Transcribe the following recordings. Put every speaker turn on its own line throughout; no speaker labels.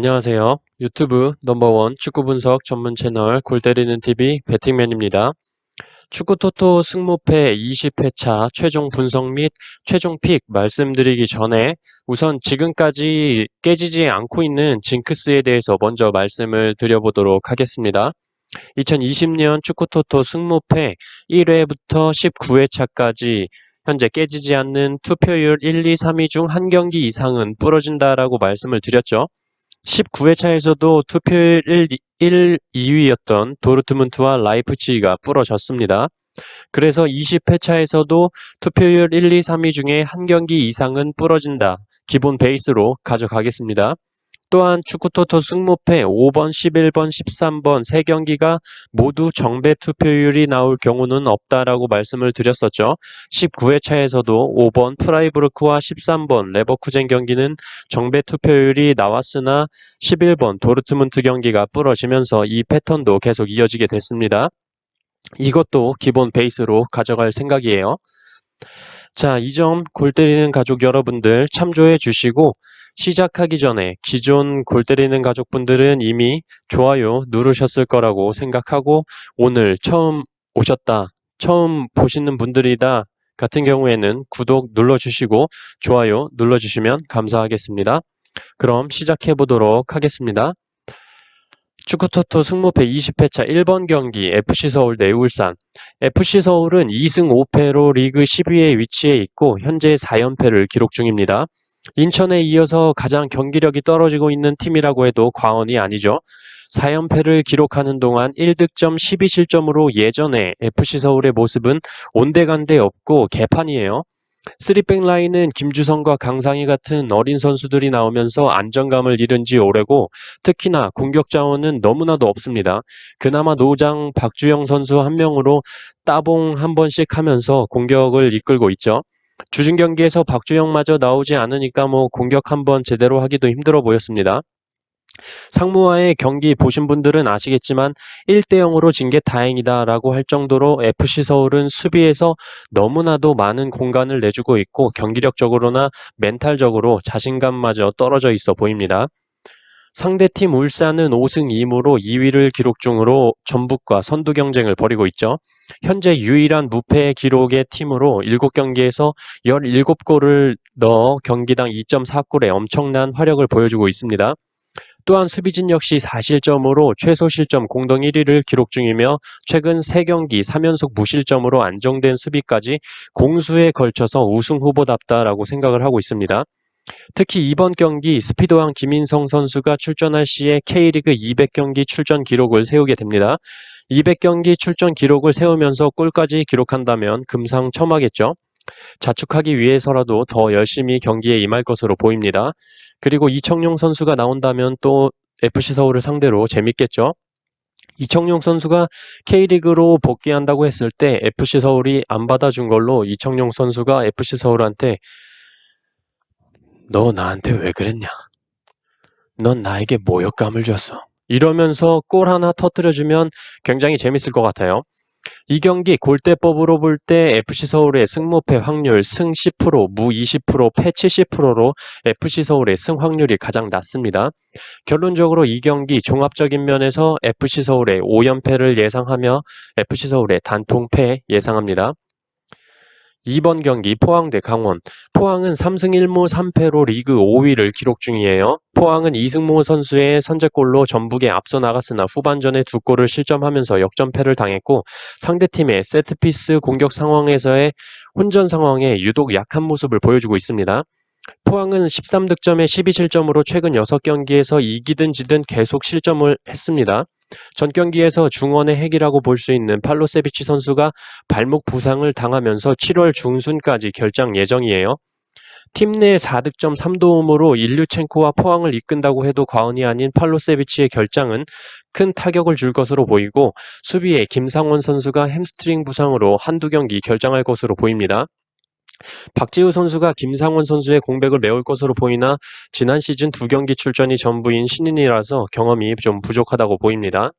안녕하세요. 유튜브 넘버원 축구 분석 전문 채널 골 때리는 TV 배팅맨입니다. 축구 토토 승무패 20회차 최종 분석 및 최종 픽 말씀드리기 전에 우선 지금까지 깨지지 않고 있는 징크스에 대해서 먼저 말씀을 드려보도록 하겠습니다. 2020년 축구 토토 승무패 1회부터 19회차까지 현재 깨지지 않는 투표율 1, 2, 3위 중 한 경기 이상은 부러진다라고 말씀을 드렸죠. 19회차에서도 투표율 2위였던 도르트문트와 라이프치히가 부러졌습니다. 그래서 20회차에서도 투표율 1, 2, 3위 중에 한 경기 이상은 부러진다. 기본 베이스로 가져가겠습니다. 또한 축구토토 승무패 5번, 11번, 13번 세 경기가 모두 정배 투표율이 나올 경우는 없다라고 말씀을 드렸었죠. 19회차에서도 5번 프라이부르크와 13번 레버쿠젠 경기는 정배 투표율이 나왔으나 11번 도르트문트 경기가 부러지면서 이 패턴도 계속 이어지게 됐습니다. 이것도 기본 베이스로 가져갈 생각이에요. 자, 이 점 골 때리는 가족 여러분들 참조해 주시고 시작하기 전에 기존 골 때리는 가족분들은 이미 좋아요 누르셨을 거라고 생각하고 오늘 처음 오셨다, 처음 보시는 분들이다 같은 경우에는 구독 눌러주시고 좋아요 눌러주시면 감사하겠습니다. 그럼 시작해 보도록 하겠습니다. 축구토토 승무패 20회차 1번 경기 FC서울 대 울산. FC서울은 2승 5패로 리그 10위에 위치해 있고 현재 4연패를 기록 중입니다. 인천에 이어서 가장 경기력이 떨어지고 있는 팀이라고 해도 과언이 아니죠. 4연패를 기록하는 동안 1득점 12실점으로 예전에 FC서울의 모습은 온데간데 없고 개판이에요. 3백 라인은 김주성과 강상희 같은 어린 선수들이 나오면서 안정감을 잃은 지 오래고 특히나 공격 자원은 너무나도 없습니다. 그나마 노장 박주영 선수 한 명으로 따봉 한 번씩 하면서 공격을 이끌고 있죠. 주중 경기에서 박주영마저 나오지 않으니까 공격 한번 제대로 하기도 힘들어 보였습니다. 상무와의 경기 보신 분들은 아시겠지만 1대0으로 진 게 다행이다라고 할 정도로 FC서울은 수비에서 너무나도 많은 공간을 내주고 있고 경기력적으로나 멘탈적으로 자신감마저 떨어져 있어 보입니다. 상대팀 울산은 5승 2무로 2위를 기록 중으로 전북과 선두 경쟁을 벌이고 있죠. 현재 유일한 무패 기록의 팀으로 7경기에서 17골을 넣어 경기당 2.4골의 엄청난 화력을 보여주고 있습니다. 또한 수비진 역시 4실점으로 최소 실점 공동 1위를 기록 중이며 최근 3경기 3연속 무실점으로 안정된 수비까지 공수에 걸쳐서 우승 후보답다라고 생각을 하고 있습니다. 특히 이번 경기 스피드왕 김인성 선수가 출전할 시에 K리그 200경기 출전 기록을 세우게 됩니다. 200경기 출전 기록을 세우면서 골까지 기록한다면 금상첨화겠죠. 자축하기 위해서라도 더 열심히 경기에 임할 것으로 보입니다. 그리고 이청용 선수가 나온다면 또 FC서울을 상대로 재밌겠죠. 이청용 선수가 K리그로 복귀한다고 했을 때 FC서울이 안 받아준 걸로 이청용 선수가 FC서울한테 너 나한테 왜 그랬냐? 넌 나에게 모욕감을 줬어. 이러면서 골 하나 터뜨려주면 굉장히 재밌을 것 같아요. 이 경기 골대법으로 볼 때 FC서울의 승무패 확률 승 10%, 무 20%, 패 70%로 FC서울의 승 확률이 가장 낮습니다. 결론적으로 이 경기 종합적인 면에서 FC서울의 5연패를 예상하며 FC서울의 단통패 예상합니다. 2번 경기 포항 대 강원. 포항은 3승 1무 3패로 리그 5위를 기록 중이에요. 포항은 이승모 선수의 선제골로 전북에 앞서 나갔으나 후반전에 2골을 실점하면서 역전패를 당했고 상대팀의 세트피스 공격 상황에서의 혼전 상황에 유독 약한 모습을 보여주고 있습니다. 포항은 13득점에 12실점으로 최근 6경기에서 이기든 지든 계속 실점을 했습니다. 전 경기에서 중원의 핵이라고 볼 수 있는 팔로세비치 선수가 발목 부상을 당하면서 7월 중순까지 결장 예정이에요. 팀 내 4득점 3도움으로 일류첸코와 포항을 이끈다고 해도 과언이 아닌 팔로세비치의 결장은 큰 타격을 줄 것으로 보이고 수비에 김상원 선수가 햄스트링 부상으로 한두 경기 결장할 것으로 보입니다. 박지우 선수가 김상원 선수의 공백을 메울 것으로 보이나 지난 시즌 2경기 출전이 전부인 신인이라서 경험이 좀 부족하다고 보입니다.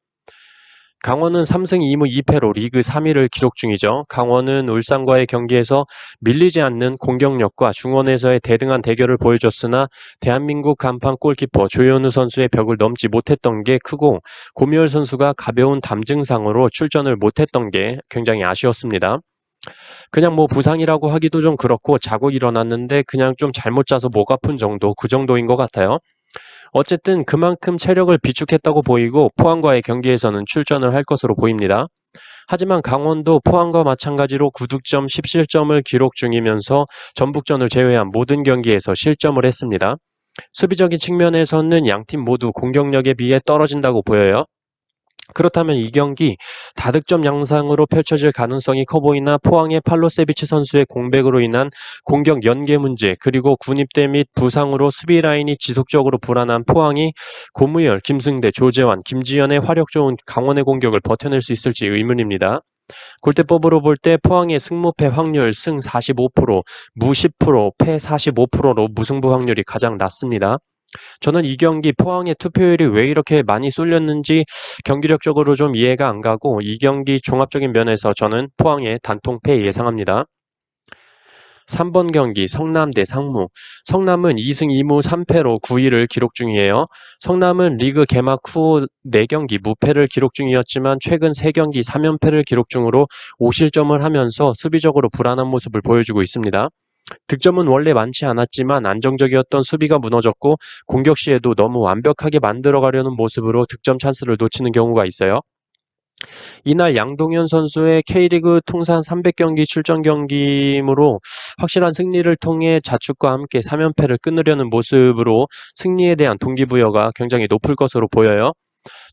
강원은 3승 2무 2패로 리그 3위를 기록 중이죠. 강원은 울산과의 경기에서 밀리지 않는 공격력과 중원에서의 대등한 대결을 보여줬으나 대한민국 간판 골키퍼 조현우 선수의 벽을 넘지 못했던 게 크고 고미열 선수가 가벼운 담증상으로 출전을 못했던 게 굉장히 아쉬웠습니다. 그냥 뭐 부상이라고 하기도 좀 그렇고 자고 일어났는데 그냥 좀 잘못 자서 목 아픈 정도, 그 정도인 것 같아요. 어쨌든 그만큼 체력을 비축했다고 보이고 포항과의 경기에서는 출전을 할 것으로 보입니다. 하지만 강원도 포항과 마찬가지로 9득점 10실점을 기록 중이면서 전북전을 제외한 모든 경기에서 실점을 했습니다. 수비적인 측면에서는 양팀 모두 공격력에 비해 떨어진다고 보여요. 그렇다면 이 경기 다득점 양상으로 펼쳐질 가능성이 커 보이나 포항의 팔로세비치 선수의 공백으로 인한 공격 연계 문제 그리고 군입대 및 부상으로 수비 라인이 지속적으로 불안한 포항이 고무열, 김승대, 조재환, 김지현의 화력 좋은 강원의 공격을 버텨낼 수 있을지 의문입니다. 골대법으로 볼 때 포항의 승무패 확률 승 45%, 무 10%, 패 45%로 무승부 확률이 가장 낮습니다. 저는 이 경기 포항의 투표율이 왜 이렇게 많이 쏠렸는지 경기력적으로 좀 이해가 안 가고 이 경기 종합적인 면에서 저는 포항의 단통패 예상합니다. 3번 경기 성남 대 상무. 성남은 2승 2무 3패로 9위를 기록 중이에요. 성남은 리그 개막 후 4경기 무패를 기록 중이었지만 최근 3경기 3연패를 기록 중으로 5실점을 하면서 수비적으로 불안한 모습을 보여주고 있습니다. 득점은 원래 많지 않았지만 안정적이었던 수비가 무너졌고 공격 시에도 너무 완벽하게 만들어가려는 모습으로 득점 찬스를 놓치는 경우가 있어요. 이날 양동현 선수의 K리그 통산 300경기 출전 경기이므로 확실한 승리를 통해 자축과 함께 3연패를 끊으려는 모습으로 승리에 대한 동기부여가 굉장히 높을 것으로 보여요.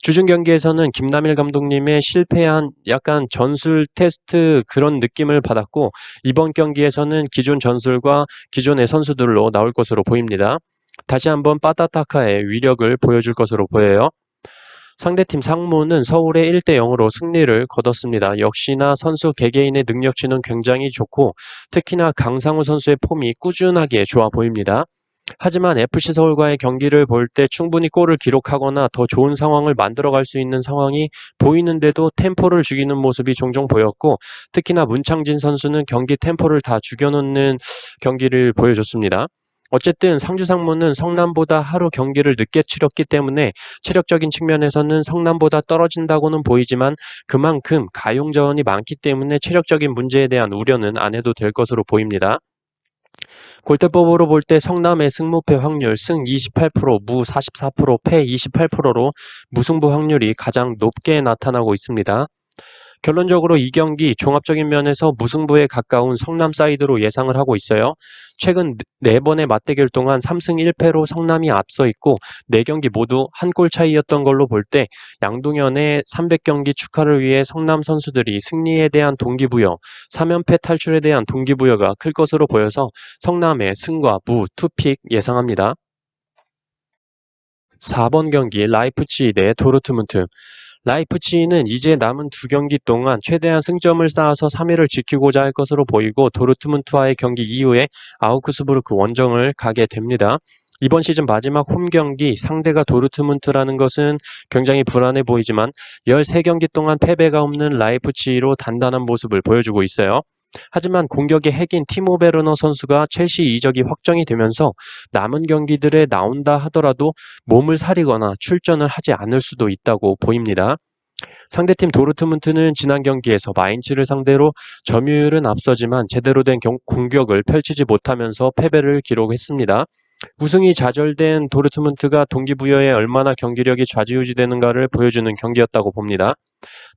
주중 경기에서는 김남일 감독님의 실패한 약간 전술 테스트 그런 느낌을 받았고 이번 경기에서는 기존 전술과 기존의 선수들로 나올 것으로 보입니다. 다시 한번 빠따타카의 위력을 보여줄 것으로 보여요. 상대팀 상무는 서울의 1대0으로 승리를 거뒀습니다. 역시나 선수 개개인의 능력치는 굉장히 좋고 특히나 강상우 선수의 폼이 꾸준하게 좋아 보입니다. 하지만 FC 서울과의 경기를 볼 때 충분히 골을 기록하거나 더 좋은 상황을 만들어갈 수 있는 상황이 보이는데도 템포를 죽이는 모습이 종종 보였고 특히나 문창진 선수는 경기 템포를 다 죽여놓는 경기를 보여줬습니다. 어쨌든 상주 상무는 성남보다 하루 경기를 늦게 치렀기 때문에 체력적인 측면에서는 성남보다 떨어진다고는 보이지만 그만큼 가용 자원이 많기 때문에 체력적인 문제에 대한 우려는 안 해도 될 것으로 보입니다. 골대법으로 볼 때 성남의 승무패 확률 승 28%, 무 44%, 패 28%로 무승부 확률이 가장 높게 나타나고 있습니다. 결론적으로 이 경기 종합적인 면에서 무승부에 가까운 성남 사이드로 예상을 하고 있어요. 최근 4번의 맞대결 동안 3승 1패로 성남이 앞서 있고 4경기 모두 한 골 차이였던 걸로 볼 때 양동현의 300경기 축하를 위해 성남 선수들이 승리에 대한 동기부여, 3연패 탈출에 대한 동기부여가 클 것으로 보여서 성남의 승과 무, 투픽 예상합니다. 4번 경기 라이프치히 대 도르트문트. 라이프치히는 이제 남은 2경기 동안 최대한 승점을 쌓아서 3위를 지키고자 할 것으로 보이고 도르트문트와의 경기 이후에 아우크스부르크 원정을 가게 됩니다. 이번 시즌 마지막 홈 경기 상대가 도르트문트라는 것은 굉장히 불안해 보이지만 13경기 동안 패배가 없는 라이프치히로 단단한 모습을 보여주고 있어요. 하지만 공격의 핵인 티모 베르너 선수가 첼시 이적이 확정이 되면서 남은 경기들에 나온다 하더라도 몸을 사리거나 출전을 하지 않을 수도 있다고 보입니다. 상대팀 도르트문트는 지난 경기에서 마인츠를 상대로 점유율은 앞서지만 제대로 된 공격을 펼치지 못하면서 패배를 기록했습니다. 우승이 좌절된 도르트문트가 동기부여에 얼마나 경기력이 좌지우지되는가를 보여주는 경기였다고 봅니다.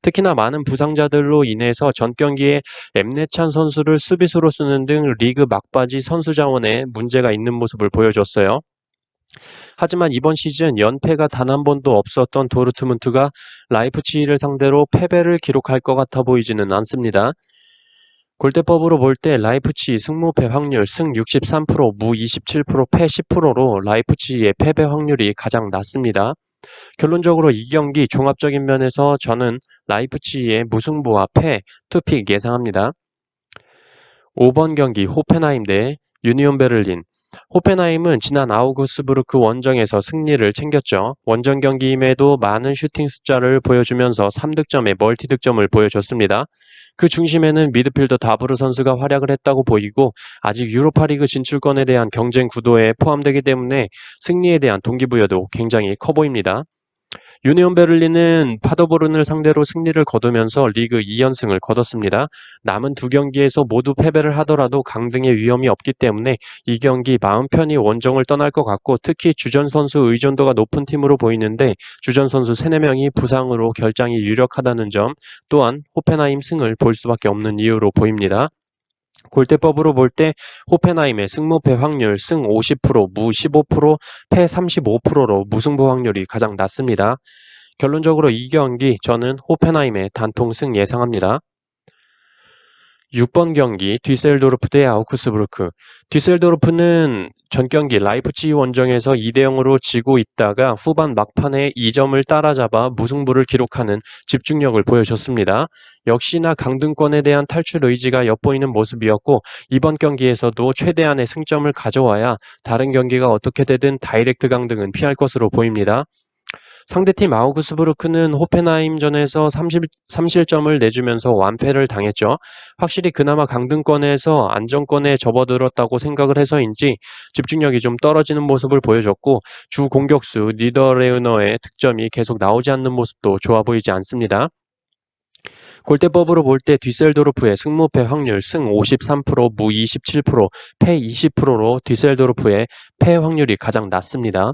특히나 많은 부상자들로 인해서 전 경기에 엠네찬 선수를 수비수로 쓰는 등 리그 막바지 선수 자원에 문제가 있는 모습을 보여줬어요. 하지만 이번 시즌 연패가 단 한 번도 없었던 도르트문트가 라이프치히를 상대로 패배를 기록할 것 같아 보이지는 않습니다. 골대법으로 볼 때 라이프치히 승무패 확률 승 63%, 무 27%, 패 10%로 라이프치히의 패배 확률이 가장 낮습니다. 결론적으로 이 경기 종합적인 면에서 저는 라이프치히의 무승부와 패, 투픽 예상합니다. 5번 경기 호펜하임 대 유니온 베를린. 호펜하임은 지난 아우구스부르크 원정에서 승리를 챙겼죠. 원정 경기임에도 많은 슈팅 숫자를 보여주면서 3득점에 멀티득점을 보여줬습니다. 그 중심에는 미드필더 다브르 선수가 활약을 했다고 보이고 아직 유로파리그 진출권에 대한 경쟁 구도에 포함되기 때문에 승리에 대한 동기부여도 굉장히 커 보입니다. 유니온 베를린은 파더보른을 상대로 승리를 거두면서 리그 2연승을 거뒀습니다. 남은 두 경기에서 모두 패배를 하더라도 강등의 위험이 없기 때문에 이 경기 마음 편히 원정을 떠날 것 같고 특히 주전 선수 의존도가 높은 팀으로 보이는데 주전 선수 3, 4명이 부상으로 결장이 유력하다는 점 또한 호펜하임 승을 볼 수밖에 없는 이유로 보입니다. 골대법으로 볼 때 호펜하임의 승무패 확률 승 50%, 무 15%, 패 35%로 무승부 확률이 가장 낮습니다. 결론적으로 이 경기 저는 호펜하임의 단통 승 예상합니다. 6번 경기 뒤셀도르프 대 아우크스부르크. 뒤셀도르프는 전 경기 라이프치히 원정에서 2대0으로 지고 있다가 후반 막판에 2점을 따라잡아 무승부를 기록하는 집중력을 보여줬습니다. 역시나 강등권에 대한 탈출 의지가 엿보이는 모습이었고 이번 경기에서도 최대한의 승점을 가져와야 다른 경기가 어떻게 되든 다이렉트 강등은 피할 것으로 보입니다. 상대팀 아우구스부르크는 호펜하임전에서 3실점을 내주면서 완패를 당했죠. 확실히 그나마 강등권에서 안정권에 접어들었다고 생각을 해서인지 집중력이 좀 떨어지는 모습을 보여줬고 주 공격수 니더레우너의 득점이 계속 나오지 않는 모습도 좋아 보이지 않습니다. 골대법으로 볼 때 뒤셀도르프의 승무패 확률 승 53%, 무 27%, 패 20%로 뒤셀도르프의 패 확률이 가장 낮습니다.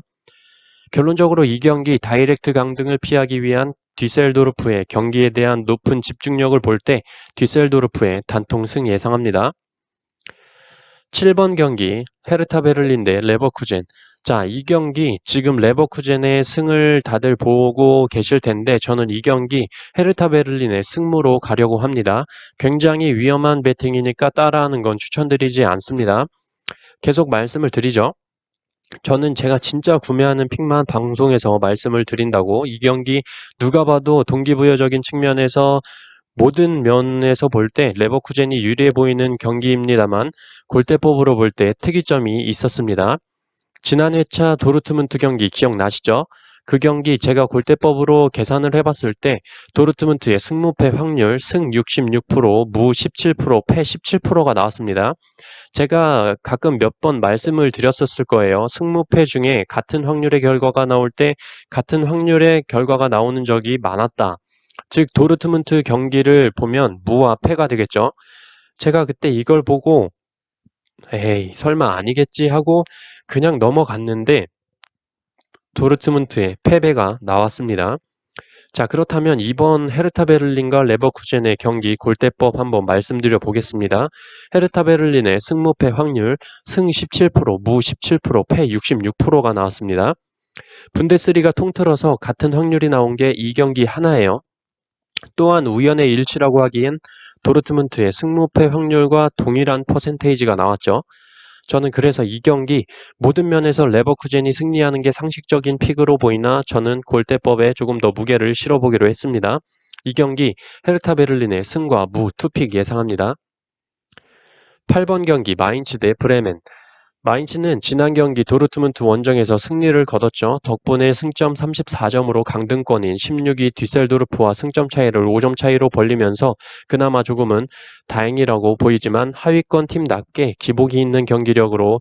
결론적으로 이 경기 다이렉트 강등을 피하기 위한 뒤셀도르프의 경기에 대한 높은 집중력을 볼 때 뒤셀도르프의 단통 승 예상합니다. 7번 경기 헤르타 베를린 대 레버쿠젠. 자, 이 경기 지금 레버쿠젠의 승을 다들 보고 계실 텐데 저는 이 경기 헤르타 베를린의 승무로 가려고 합니다. 굉장히 위험한 배팅이니까 따라하는 건 추천드리지 않습니다. 계속 말씀을 드리죠. 저는 제가 진짜 구매하는 픽만 방송에서 말씀을 드린다고 이 경기 누가 봐도 동기부여적인 측면에서 모든 면에서 볼 때 레버쿠젠이 유리해 보이는 경기입니다만 골대법으로 볼 때 특이점이 있었습니다. 지난 회차 도르트문트 경기 기억나시죠? 그 경기 제가 골대법으로 계산을 해봤을 때 도르트문트의 승무패 확률 승 66%, 무 17%, 패 17%가 나왔습니다. 제가 가끔 몇 번 말씀을 드렸었을 거예요. 승무패 중에 같은 확률의 결과가 나올 때 같은 확률의 결과가 나오는 적이 많았다. 즉 도르트문트 경기를 보면 무와 패가 되겠죠. 제가 그때 이걸 보고 에이 설마 아니겠지 하고 그냥 넘어갔는데 도르트문트의 패배가 나왔습니다. 자, 그렇다면 이번 헤르타 베를린과 레버쿠젠의 경기 골대법 한번 말씀드려 보겠습니다. 헤르타 베를린의 승무패 확률 승 17%, 무 17%, 패 66%가 나왔습니다. 분데스리가 통틀어서 같은 확률이 나온 게 이 경기 하나예요. 또한 우연의 일치라고 하기엔 도르트문트의 승무패 확률과 동일한 퍼센테이지가 나왔죠. 저는 그래서 이 경기 모든 면에서 레버쿠젠이 승리하는 게 상식적인 픽으로 보이나 저는 골대법에 조금 더 무게를 실어보기로 했습니다. 이 경기 헤르타 베를린의 승과 무 투픽 예상합니다. 8번 경기 마인츠 대 브레멘. 마인츠는 지난 경기 도르트문트 원정에서 승리를 거뒀죠. 덕분에 승점 34점으로 강등권인 16위 뒤셀도르프와 승점 차이를 5점 차이로 벌리면서 그나마 조금은 다행이라고 보이지만 하위권 팀답게 기복이 있는 경기력으로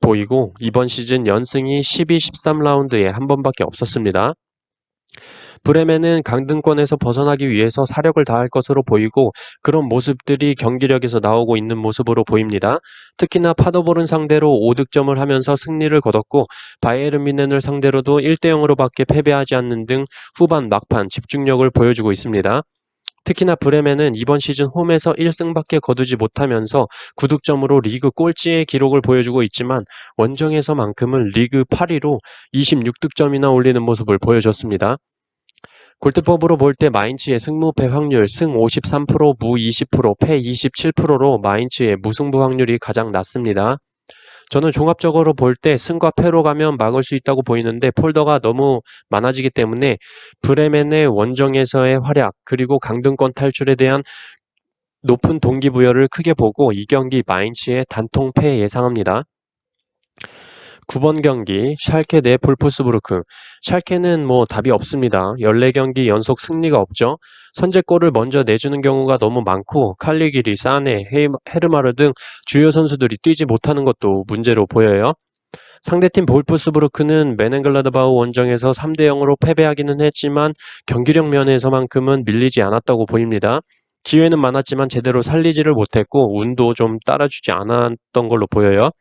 보이고 이번 시즌 연승이 12, 13라운드에 한 번밖에 없었습니다. 브레멘은 강등권에서 벗어나기 위해서 사력을 다할 것으로 보이고 그런 모습들이 경기력에서 나오고 있는 모습으로 보입니다. 특히나 파더보른 상대로 5득점을 하면서 승리를 거뒀고 바이에른 뮌헨을 상대로도 1대0으로 밖에 패배하지 않는 등 후반 막판 집중력을 보여주고 있습니다. 특히나 브레멘은 이번 시즌 홈에서 1승밖에 거두지 못하면서 9득점으로 리그 꼴찌의 기록을 보여주고 있지만 원정에서만큼은 리그 8위로 26득점이나 올리는 모습을 보여줬습니다. 골대법으로 볼 때 마인츠의 승무패 확률 승 53%, 무 20%, 패 27%로 마인츠의 무승부 확률이 가장 낮습니다. 저는 종합적으로 볼 때 승과 패로 가면 막을 수 있다고 보이는데 폴더가 너무 많아지기 때문에 브레멘의 원정에서의 활약 그리고 강등권 탈출에 대한 높은 동기부여를 크게 보고 이 경기 마인츠의 단통 패 예상합니다. 9번 경기 샬케 대 볼프스부르크. 샬케는 답이 없습니다. 14경기 연속 승리가 없죠. 선제골을 먼저 내주는 경우가 너무 많고 칼리기리, 사네, 헤르마르 등 주요 선수들이 뛰지 못하는 것도 문제로 보여요. 상대팀 볼프스부르크는 메넨글라드바흐 원정에서 3대 0으로 패배하기는 했지만 경기력 면에서만큼은 밀리지 않았다고 보입니다. 기회는 많았지만 제대로 살리지를 못했고 운도 좀 따라주지 않았던 걸로 보여요.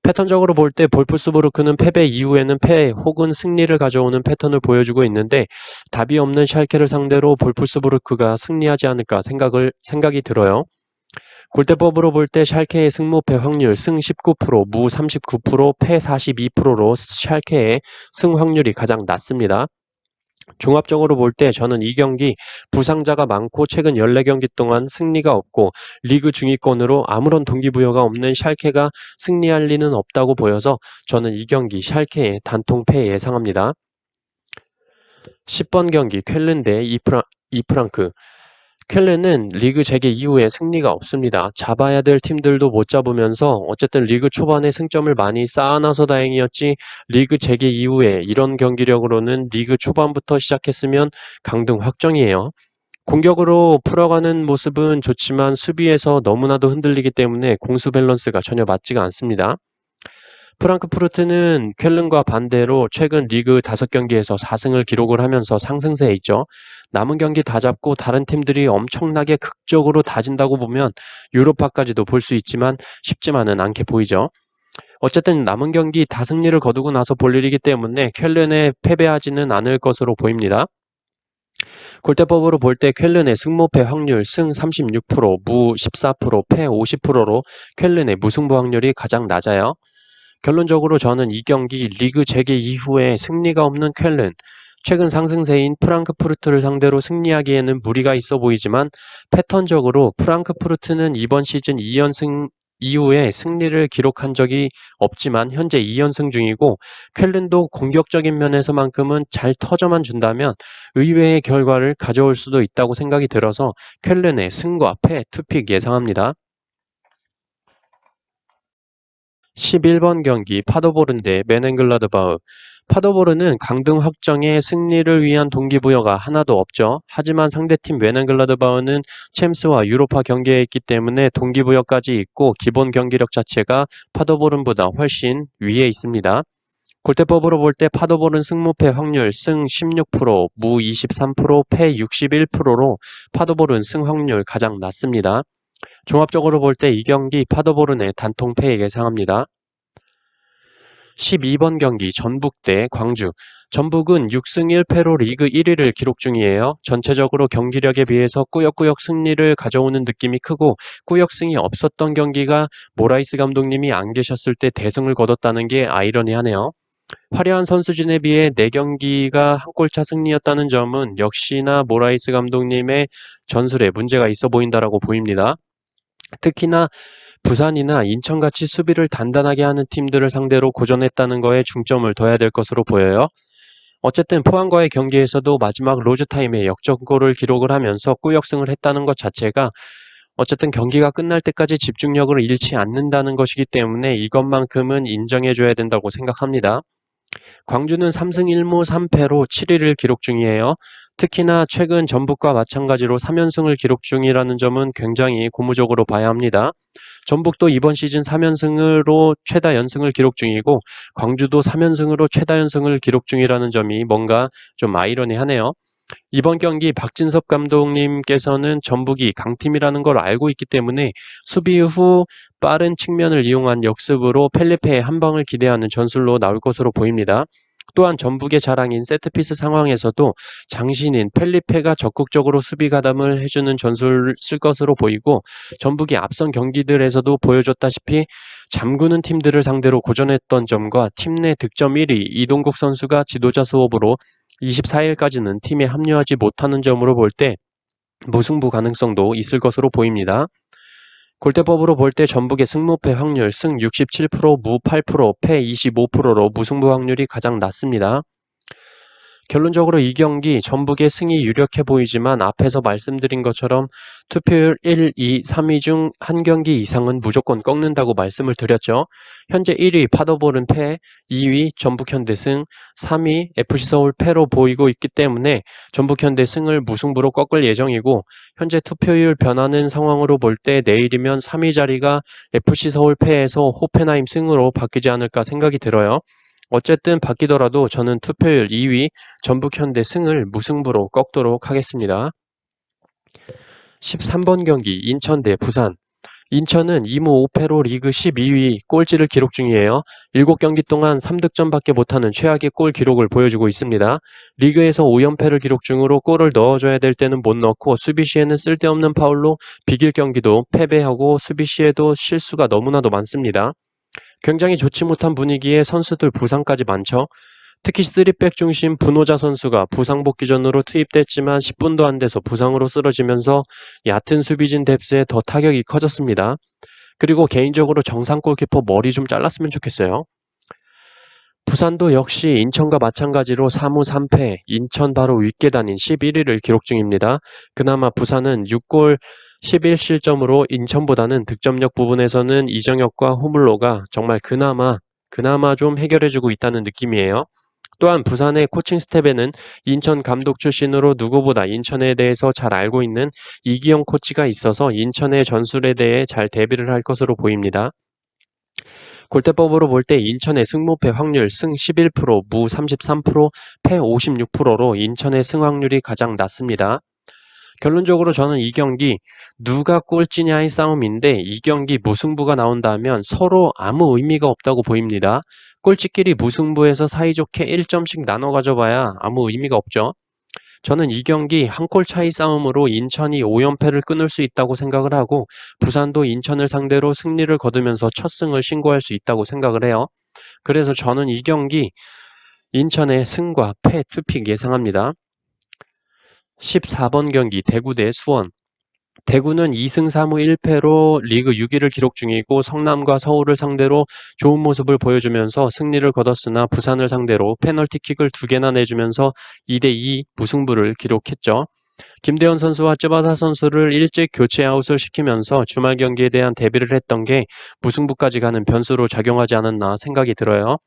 패턴적으로 볼 때 볼프스부르크는 패배 이후에는 패 혹은 승리를 가져오는 패턴을 보여주고 있는데 답이 없는 샬케를 상대로 볼프스부르크가 승리하지 않을까 생각이 들어요. 골대법으로 볼 때 샬케의 승무패 확률 승 19%, 무 39%, 패 42%로 샬케의 승 확률이 가장 낮습니다. 종합적으로 볼 때 저는 이 경기 부상자가 많고 최근 14경기 동안 승리가 없고 리그 중위권으로 아무런 동기부여가 없는 샬케가 승리할 리는 없다고 보여서 저는 이 경기 샬케의 단통패 예상합니다. 10번 경기 쾰른 대 이프랑크. 쾰른은 리그 재개 이후에 승리가 없습니다. 잡아야 될 팀들도 못 잡으면서 어쨌든 리그 초반에 승점을 많이 쌓아놔서 다행이었지 리그 재개 이후에 이런 경기력으로는 리그 초반부터 시작했으면 강등 확정이에요. 공격으로 풀어가는 모습은 좋지만 수비에서 너무나도 흔들리기 때문에 공수 밸런스가 전혀 맞지가 않습니다. 프랑크푸르트는 쾰른과 반대로 최근 리그 5경기에서 4승을 기록을 하면서 상승세에 있죠. 남은 경기 다 잡고 다른 팀들이 엄청나게 극적으로 다진다고 보면 유로파까지도 볼 수 있지만 쉽지만은 않게 보이죠. 어쨌든 남은 경기 다 승리를 거두고 나서 볼 일이기 때문에 쾰른에 패배하지는 않을 것으로 보입니다. 골대법으로 볼 때 쾰른의 승무패 확률 승 36%, 무 14%, 패 50%로 쾰른의 무승부 확률이 가장 낮아요. 결론적으로 저는 이 경기 리그 재개 이후에 승리가 없는 쾰른, 최근 상승세인 프랑크푸르트를 상대로 승리하기에는 무리가 있어 보이지만 패턴적으로 프랑크푸르트는 이번 시즌 2연승 이후에 승리를 기록한 적이 없지만 현재 2연승 중이고 쾰른도 공격적인 면에서만큼은 잘 터져만 준다면 의외의 결과를 가져올 수도 있다고 생각이 들어서 쾰른의 승과 패 투픽 예상합니다. 11번 경기 파더보른 대 메넨글라드바흐. 파더보른은 강등 확정에 승리를 위한 동기부여가 하나도 없죠. 하지만 상대팀 메넨글라드바흐는 챔스와 유로파 경기에 있기 때문에 동기부여까지 있고 기본 경기력 자체가 파더보른보다 훨씬 위에 있습니다. 골대법으로 볼 때 파더보른 승무패 확률 승 16%, 무 23%, 패 61%로 파더보른 승 확률 가장 낮습니다. 종합적으로 볼 때 이 경기 파더보른의 단통패 예상합니다. 12번 경기 전북 대 광주. 전북은 6승 1패로 리그 1위를 기록 중이에요. 전체적으로 경기력에 비해서 꾸역꾸역 승리를 가져오는 느낌이 크고 꾸역승이 없었던 경기가 모라이스 감독님이 안 계셨을 때 대승을 거뒀다는 게 아이러니하네요. 화려한 선수진에 비해 4경기가 한 골차 승리였다는 점은 역시나 모라이스 감독님의 전술에 문제가 있어 보인다라고 보입니다. 특히나 부산이나 인천같이 수비를 단단하게 하는 팀들을 상대로 고전했다는 거에 중점을 둬야 될 것으로 보여요. 어쨌든 포항과의 경기에서도 마지막 로즈타임에 역전골을 기록을 하면서 꾸역승을 했다는 것 자체가 어쨌든 경기가 끝날 때까지 집중력을 잃지 않는다는 것이기 때문에 이것만큼은 인정해줘야 된다고 생각합니다. 광주는 3승 1무 3패로 7위를 기록 중이에요. 특히나 최근 전북과 마찬가지로 3연승을 기록 중이라는 점은 굉장히 고무적으로 봐야 합니다. 전북도 이번 시즌 3연승으로 최다 연승을 기록 중이고 광주도 3연승으로 최다 연승을 기록 중이라는 점이 뭔가 좀 아이러니하네요. 이번 경기 박진섭 감독님께서는 전북이 강팀이라는 걸 알고 있기 때문에 수비 후 빠른 측면을 이용한 역습으로 펠리페의 한 방을 기대하는 전술로 나올 것으로 보입니다. 또한 전북의 자랑인 세트피스 상황에서도 장신인 펠리페가 적극적으로 수비 가담을 해주는 전술을 쓸 것으로 보이고 전북이 앞선 경기들에서도 보여줬다시피 잠그는 팀들을 상대로 고전했던 점과 팀 내 득점 1위 이동국 선수가 지도자 수업으로 24일까지는 팀에 합류하지 못하는 점으로 볼 때 무승부 가능성도 있을 것으로 보입니다. 골대법으로 볼 때 전북의 승무패 확률 승 67%, 무 8%, 패 25%로 무승부 확률이 가장 낮습니다. 결론적으로 이 경기 전북의 승이 유력해 보이지만 앞에서 말씀드린 것처럼 투표율 1, 2, 3위 중 한 경기 이상은 무조건 꺾는다고 말씀을 드렸죠. 현재 1위 파더볼은 패, 2위 전북현대 승, 3위 FC서울 패로 보이고 있기 때문에 전북현대 승을 무승부로 꺾을 예정이고 현재 투표율 변하는 상황으로 볼 때 내일이면 3위 자리가 FC서울 패에서 호펜하임 승으로 바뀌지 않을까 생각이 들어요. 어쨌든 바뀌더라도 저는 투표율 2위 전북현대 승을 무승부로 꺾도록 하겠습니다. 13번 경기 인천 대 부산. 인천은 2무 5패로 리그 12위 꼴찌를 기록 중이에요. 7경기 동안 3득점밖에 못하는 최악의 골 기록을 보여주고 있습니다. 리그에서 5연패를 기록 중으로 골을 넣어줘야 될 때는 못 넣고 수비 시에는 쓸데없는 파울로 비길 경기도 패배하고 수비 시에도 실수가 너무나도 많습니다. 굉장히 좋지 못한 분위기에 선수들 부상까지 많죠. 특히 3백 중심 분호자 선수가 부상 복귀 전으로 투입됐지만 10분도 안 돼서 부상으로 쓰러지면서 얕은 수비진 뎁스에 더 타격이 커졌습니다. 그리고 개인적으로 정상 골키퍼 머리 좀 잘랐으면 좋겠어요. 부산도 역시 인천과 마찬가지로 3무 3패, 인천 바로 윗계단인 11위를 기록 중입니다. 그나마 부산은 6골 11실점으로 인천보다는 득점력 부분에서는 이정혁과 호물로가 정말 그나마 좀 해결해주고 있다는 느낌이에요. 또한 부산의 코칭 스텝에는 인천 감독 출신으로 누구보다 인천에 대해서 잘 알고 있는 이기영 코치가 있어서 인천의 전술에 대해 잘 대비를 할 것으로 보입니다. 골대법으로 볼 때 인천의 승무패 확률 승 11%, 무 33%, 패 56%로 인천의 승 확률이 가장 낮습니다. 결론적으로 저는 이 경기 누가 꼴찌냐의 싸움인데 이 경기 무승부가 나온다면 서로 아무 의미가 없다고 보입니다. 꼴찌끼리 무승부에서 사이좋게 1점씩 나눠 가져봐야 아무 의미가 없죠. 저는 이 경기 한 골 차이 싸움으로 인천이 5연패를 끊을 수 있다고 생각을 하고 부산도 인천을 상대로 승리를 거두면서 첫 승을 신고할 수 있다고 생각을 해요. 그래서 저는 이 경기 인천의 승과 패 투픽 예상합니다. 14번 경기 대구 대 수원. 대구는 2승 3무 1패로 리그 6위를 기록 중이고 성남과 서울을 상대로 좋은 모습을 보여주면서 승리를 거뒀으나 부산을 상대로 페널티킥을 2개나 내주면서 2대2 무승부를 기록했죠. 김대현 선수와 쯔바사 선수를 일찍 교체 아웃을 시키면서 주말 경기에 대한 대비를 했던 게 무승부까지 가는 변수로 작용하지 않았나 생각이 들어요.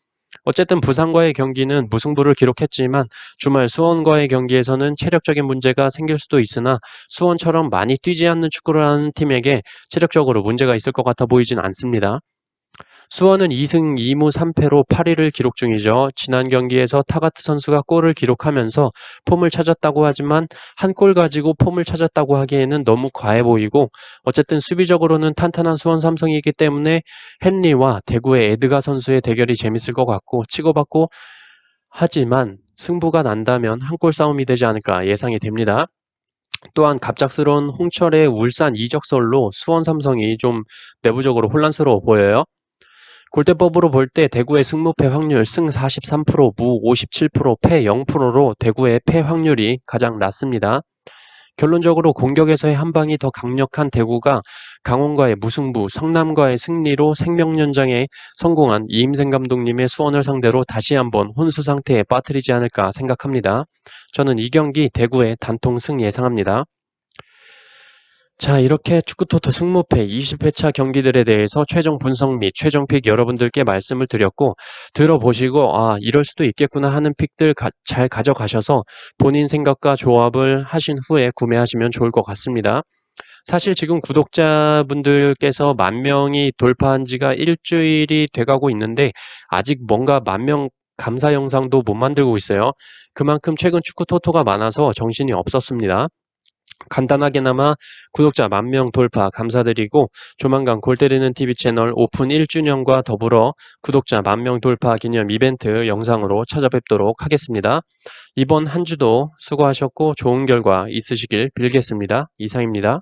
어쨌든 부산과의 경기는 무승부를 기록했지만 주말 수원과의 경기에서는 체력적인 문제가 생길 수도 있으나 수원처럼 많이 뛰지 않는 축구를 하는 팀에게 체력적으로 문제가 있을 것 같아 보이진 않습니다. 수원은 2승 2무 3패로 8위를 기록 중이죠. 지난 경기에서 타가트 선수가 골을 기록하면서 폼을 찾았다고 하지만 한 골 가지고 폼을 찾았다고 하기에는 너무 과해 보이고 어쨌든 수비적으로는 탄탄한 수원 삼성이기 때문에 헨리와 대구의 에드가 선수의 대결이 재밌을 것 같고 치고받고 하지만 승부가 난다면 한 골 싸움이 되지 않을까 예상이 됩니다. 또한 갑작스러운 홍철의 울산 이적설로 수원 삼성이 좀 내부적으로 혼란스러워 보여요. 골대법으로 볼 때 대구의 승무패 확률 승 43%, 무 57%, 패 0%로 대구의 패 확률이 가장 낮습니다. 결론적으로 공격에서의 한 방이 더 강력한 대구가 강원과의 무승부, 성남과의 승리로 생명연장에 성공한 이임생 감독님의 수원을 상대로 다시 한번 혼수 상태에 빠뜨리지 않을까 생각합니다. 저는 이 경기 대구의 단통 승 예상합니다. 자, 이렇게 축구토토 승무패 20회차 경기들에 대해서 최종 분석 및 최종 픽 여러분들께 말씀을 드렸고 들어보시고 이럴 수도 있겠구나 하는 픽들 잘 가져가셔서 본인 생각과 조합을 하신 후에 구매하시면 좋을 것 같습니다. 사실 지금 구독자분들께서 10,000명이 돌파한 지가 일주일이 돼가고 있는데 아직 뭔가 10,000명 감사 영상도 못 만들고 있어요. 그만큼 최근 축구토토가 많아서 정신이 없었습니다. 간단하게나마 구독자 10,000명 돌파 감사드리고 조만간 골때리는 TV 채널 오픈 1주년과 더불어 구독자 10,000명 돌파 기념 이벤트 영상으로 찾아뵙도록 하겠습니다. 이번 한 주도 수고하셨고 좋은 결과 있으시길 빌겠습니다. 이상입니다.